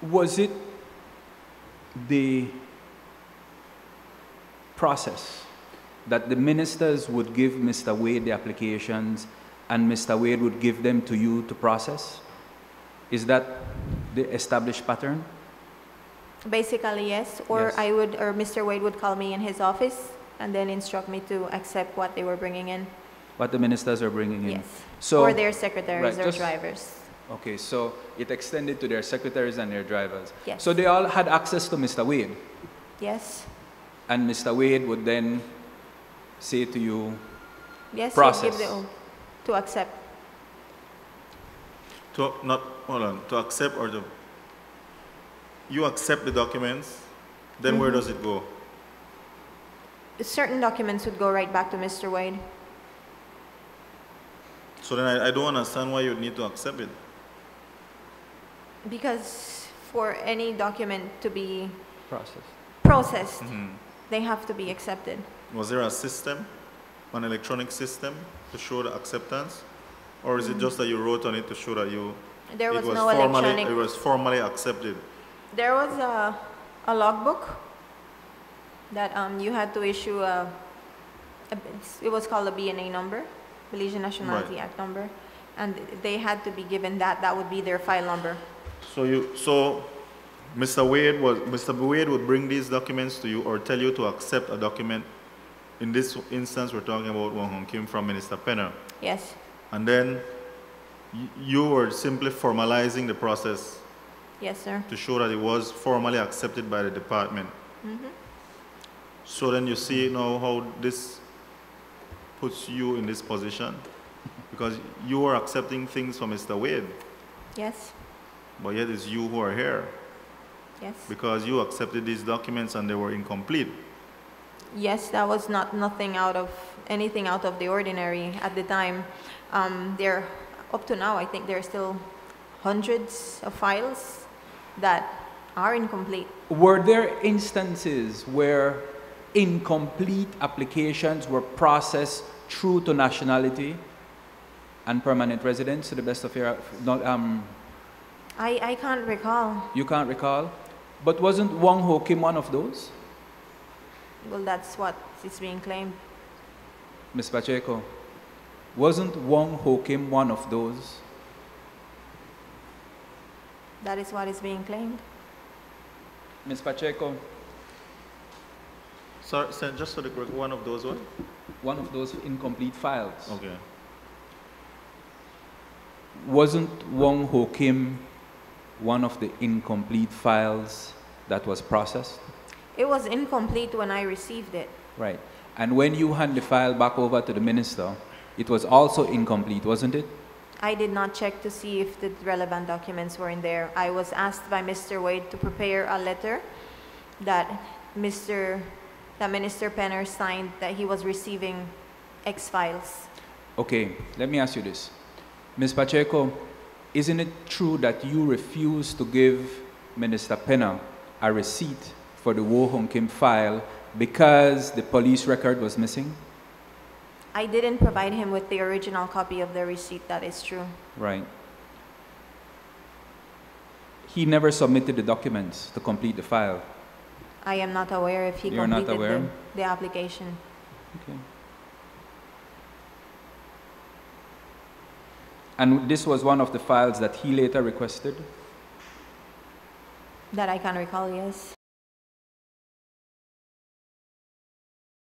Was it the process that the ministers would give Mr. Wade the applications and Mr. Wade would give them to you to process? Is that the established pattern? Basically, yes. Or Yes. or Mr. Wade would call me in his office and then instruct me to accept what they were bringing in. What the ministers are bringing in? Yes. So, Or their secretaries right, or drivers. okay, so it extended to their secretaries and their drivers. Yes. So they all had access to Mr. Wade, Yes. and Mr. Wade would then say to you, Yes, process. you give the oath to accept. To accept or to, you accept the documents, then where does it go? Certain documents would go right back to Mr. Wade. So then I don't understand why you need to accept it. Because for any document to be process. processed, they have to be accepted. Was there a system, an electronic system to show the acceptance? Or is it just that you wrote on it to show that There was it was no formally, electronic. it was formally accepted? There was a logbook that you had to issue it was called a BNA number, Belizean Nationality Right. Act number, and they had to be given that. That would be their file number. So Mr. Wade would bring these documents to you or tell you to accept a document. In this instance, we're talking about one who came from Minister Penner. Yes. And then you were simply formalizing the process Yes, sir. to show that it was formally accepted by the department. So then you see now how this puts you in this position, because you are accepting things from Mr. Wade, Yes. but yet it's you who are here Yes. because you accepted these documents and they were incomplete. Yes, that was anything out of the ordinary at the time. There, up to now, I think there are still hundreds of files that are incomplete. Were there instances where incomplete applications were processed through to nationality and permanent residence, to the best of your I can't recall. you can't recall? But wasn't Wong Ho Kim one of those? Well, that's what is being claimed. Ms. Pacheco, wasn't Wong Ho Kim one of those? That is what is being claimed. Ms. Pacheco, So just so the correct, one of those what? one of those incomplete files. Okay. Wasn't Wong Ho Kim one of the incomplete files that was processed? It was incomplete when I received it. Right. And when you hand the file back over to the minister, it was also incomplete, wasn't it? I did not check to see if the relevant documents were in there. I was asked by Mr. Wade to prepare a letter that Minister Penner signed that he was receiving X files. Okay, let me ask you this. Ms. Pacheco, isn't it true that you refused to give Minister Penner a receipt for the Wo Hong Kim file because the police record was missing? I didn't provide him with the original copy of the receipt, that is true. Right. He never submitted the documents to complete the file. I am not aware if he You're not completed aware? the application. Okay. And this was one of the files that he later requested? That I can recall, yes.